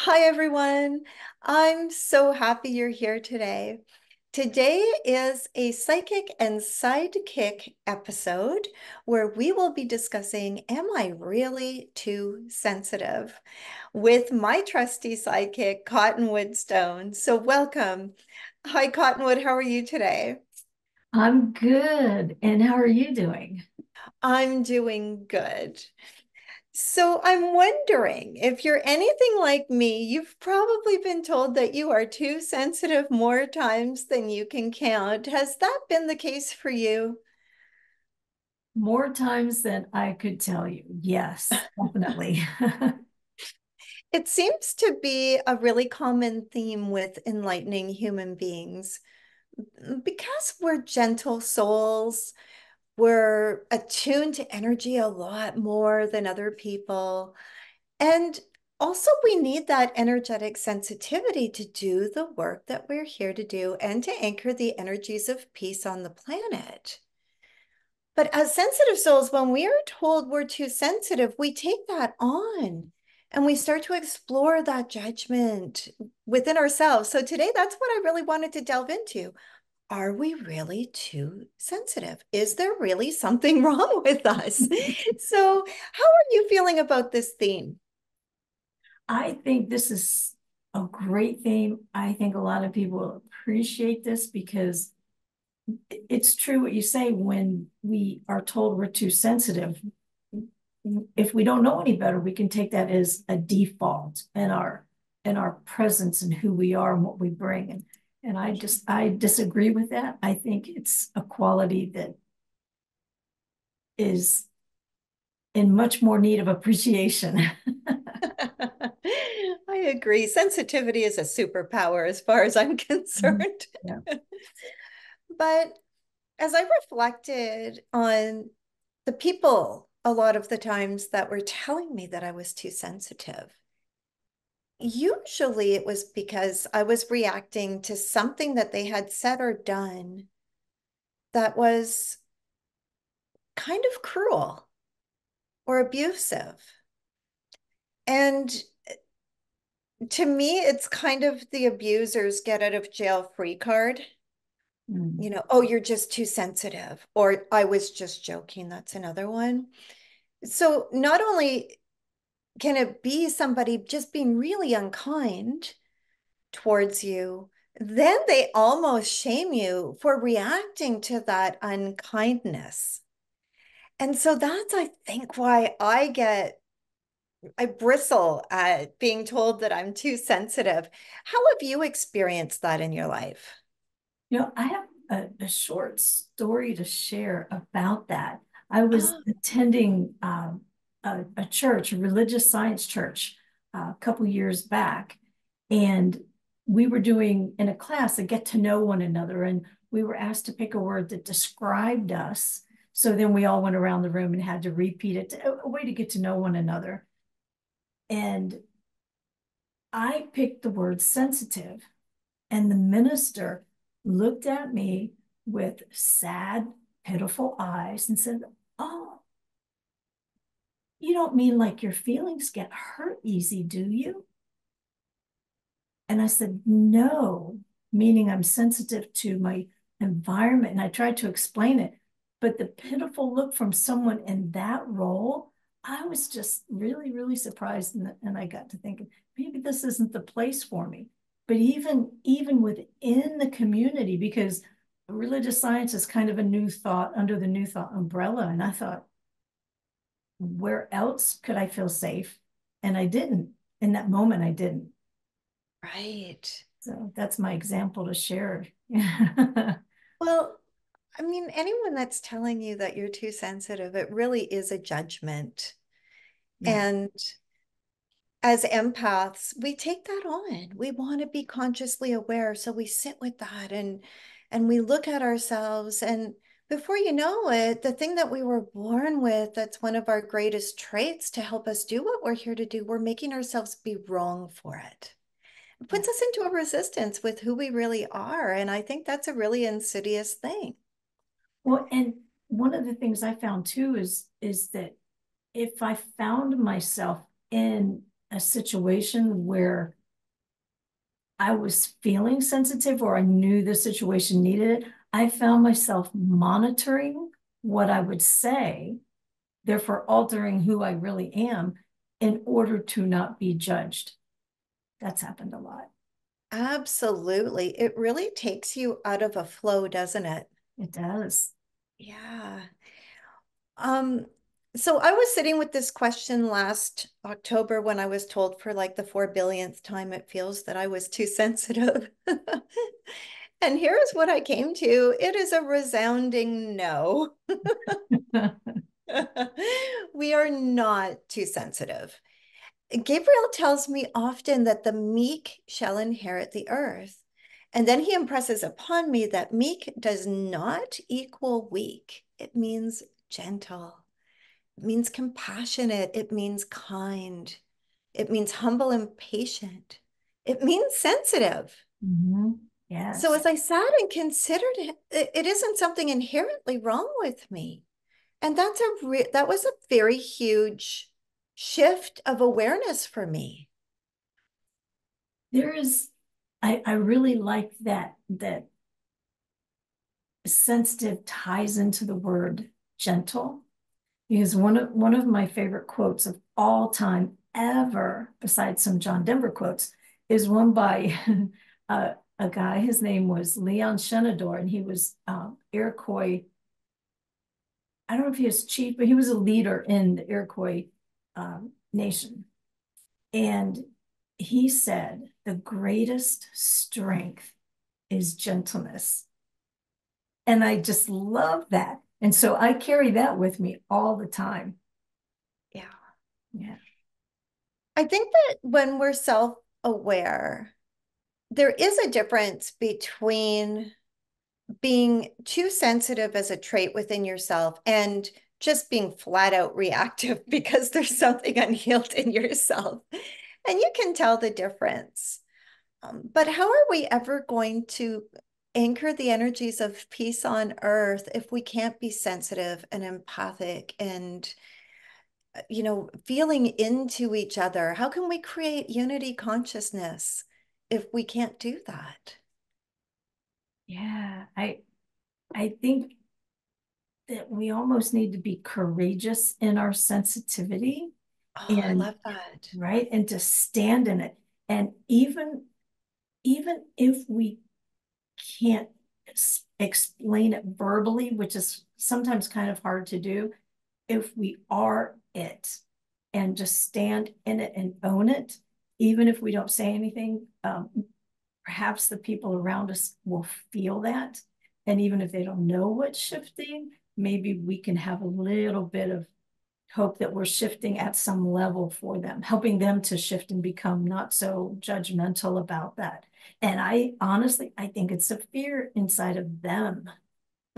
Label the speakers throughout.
Speaker 1: Hi, everyone. I'm so happy you're here today. Today is a Psychic and Sidekick episode where we will be discussing, am I really too sensitive? With my trusty sidekick, Cottonwood Stone. So welcome. Hi, Cottonwood. How are you today?
Speaker 2: I'm good. And how are you doing?
Speaker 1: I'm doing good. So I'm wondering if you're anything like me, you've probably been told that you are too sensitive more times than you can count. Has that been the case for you?
Speaker 2: More times than I could tell you. Yes, definitely.
Speaker 1: It seems to be a really common theme with enlightening human beings because we're gentle souls. We're attuned to energy a lot more than other people. And also, we need that energetic sensitivity to do the work that we're here to do and to anchor the energies of peace on the planet. But as sensitive souls, when we are told we're too sensitive, we take that on and we start to explore that judgment within ourselves. So today, that's what I really wanted to delve into. Are we really too sensitive? Is there really something wrong with us? So, how are you feeling about this theme?
Speaker 2: I think this is a great theme. I think a lot of people appreciate this because it's true what you say when we are told we're too sensitive. If we don't know any better, we can take that as a default in our presence and who we are and what we bring. And I disagree with that. I think it's a quality that is in much more need of appreciation.
Speaker 1: I agree. Sensitivity is a superpower as far as I'm concerned.
Speaker 2: Yeah.
Speaker 1: But as I reflected on the people a lot of the times that were telling me that I was too sensitive, usually it was because I was reacting to something that they had said or done that was kind of cruel or abusive. And to me, it's kind of the abuser's get out of jail free card.
Speaker 2: Mm.
Speaker 1: Oh, you're just too sensitive, or I was just joking. That's another one. So not only can it be somebody just being really unkind towards you, then they almost shame you for reacting to that unkindness. And so that's, I think, why I bristle at being told that I'm too sensitive. How have you experienced that in your life?
Speaker 2: I have a short story to share about that. I was
Speaker 1: Oh,
Speaker 2: attending a church, a religious science church, a couple years back, and we were doing in a class a get to know one another, and we were asked to pick a word that described us. So then we all went around the room and had to repeat it, a way to get to know one another. And I picked the word sensitive. And the minister looked at me with sad, pitiful eyes and said, "Oh, you don't mean like your feelings get hurt easy, do you?" And I said, "No," meaning I'm sensitive to my environment. And I tried to explain it. But the pitiful look from someone in that role, I was just really, really surprised. And I got to thinking, maybe this isn't the place for me. But even within the community, because religious science is kind of a new thought under the new thought umbrella. And I thought, where else could I feel safe? And I didn't. In that moment, I didn't.
Speaker 1: right.
Speaker 2: So that's my example to share.
Speaker 1: Well, I mean, anyone that's telling you that you're too sensitive, it really is a judgment.
Speaker 2: Yeah.
Speaker 1: And as empaths, we take that on. We want to be consciously aware. So we sit with that and we look at ourselves. And before you know it, the thing that we were born with, that's one of our greatest traits to help us do what we're here to do, we're making ourselves be wrong for it. It puts us into a resistance with who we really are. And I think that's a really insidious thing.
Speaker 2: Well, and one of the things I found too is that if I found myself in a situation where I was feeling sensitive or I knew the situation needed it, I found myself monitoring what I would say, therefore altering who I really am in order to not be judged. That's happened a lot.
Speaker 1: Absolutely. It really takes you out of a flow, doesn't it?
Speaker 2: It does.
Speaker 1: Yeah. Um, so I was sitting with this question last October when I was told for like the 4 billionth time it feels that I was too sensitive. And here's what I came to. It is a resounding no. We are not too sensitive. Gabriel tells me often that the meek shall inherit the earth. And then he impresses upon me that meek does not equal weak. It means gentle. It means compassionate. It means kind. It means humble and patient. It means sensitive.
Speaker 2: Mm-hmm.
Speaker 1: So
Speaker 2: Yes.
Speaker 1: as I sat and considered it, it isn't something inherently wrong with me. And that was a very huge shift of awareness for me.
Speaker 2: There is, I really like that sensitive ties into the word gentle, because one of my favorite quotes of all time ever, besides some John Denver quotes, is one by a guy. His name was Leon Shenandoah, and he was Iroquois. I don't know if he was chief, but he was a leader in the Iroquois nation. And he said, the greatest strength is gentleness. And I just love that. And so I carry that with me all the time.
Speaker 1: Yeah.
Speaker 2: Yeah.
Speaker 1: I think that when we're self-aware, there is a difference between being too sensitive as a trait within yourself and just being flat out reactive because there's something unhealed in yourself. And you can tell the difference. But how are we ever going to anchor the energies of peace on earth if we can't be sensitive and empathic and feeling into each other? How can we create unity consciousness if we can't do that?
Speaker 2: Yeah. I think that we almost need to be courageous in our sensitivity
Speaker 1: Oh, I
Speaker 2: and
Speaker 1: love that.
Speaker 2: right and to stand in it. And even if we can't explain it verbally, which is sometimes kind of hard to do, if we are it and just stand in it and own it, even if we don't say anything, perhaps the people around us will feel that. And even if they don't know what's shifting, maybe we can have a little bit of hope that we're shifting at some level for them, helping them to shift and become not so judgmental about that. And I honestly, I think it's a fear inside of them.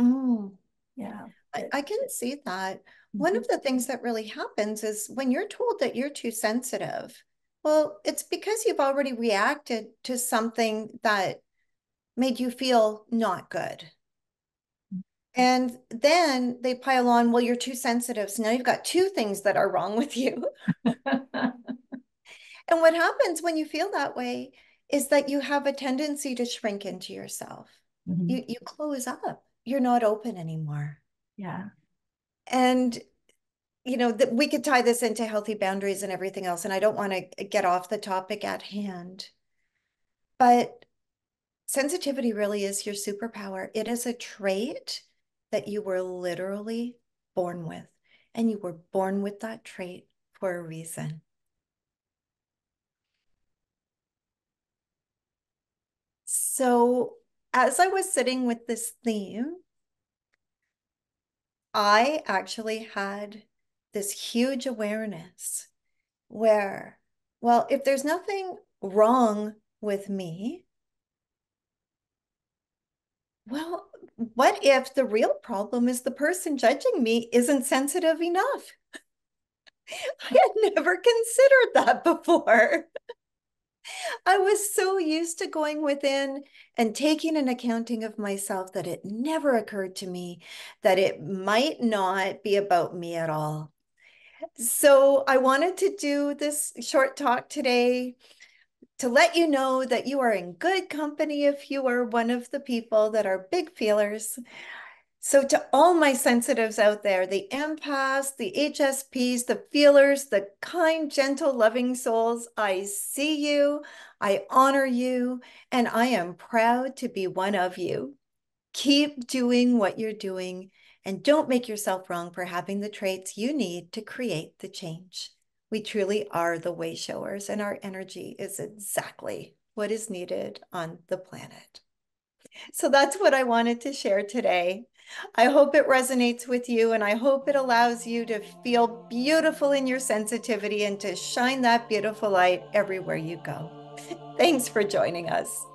Speaker 1: Mm,
Speaker 2: Yeah.
Speaker 1: I can see that. One
Speaker 2: Mhm.
Speaker 1: of the things that really happens is when you're told that you're too sensitive, well, it's because you've already reacted to something that made you feel not good. And then they pile on, well, you're too sensitive. So now you've got two things that are wrong with you. And what happens when you feel that way is that you have a tendency to shrink into yourself.
Speaker 2: Mhm.
Speaker 1: You close up. You're not open anymore.
Speaker 2: Yeah.
Speaker 1: And that we could tie this into healthy boundaries and everything else. And I don't want to get off the topic at hand. But sensitivity really is your superpower. It is a trait that you were literally born with, and you were born with that trait for a reason. So, as I was sitting with this theme, I actually had this huge awareness where, well, if there's nothing wrong with me, well, what if the real problem is the person judging me isn't sensitive enough? I had never considered that before. I was so used to going within and taking an accounting of myself that it never occurred to me that it might not be about me at all. So I wanted to do this short talk today to let you know that you are in good company if you are one of the people that are big feelers. So to all my sensitives out there, the empaths, the HSPs, the feelers, the kind, gentle, loving souls, I see you, I honor you, and I am proud to be one of you. Keep doing what you're doing and don't make yourself wrong for having the traits you need to create the change. We truly are the way showers, and our energy is exactly what is needed on the planet. So that's what I wanted to share today. I hope it resonates with you, and I hope it allows you to feel beautiful in your sensitivity and to shine that beautiful light everywhere you go. Thanks for joining us.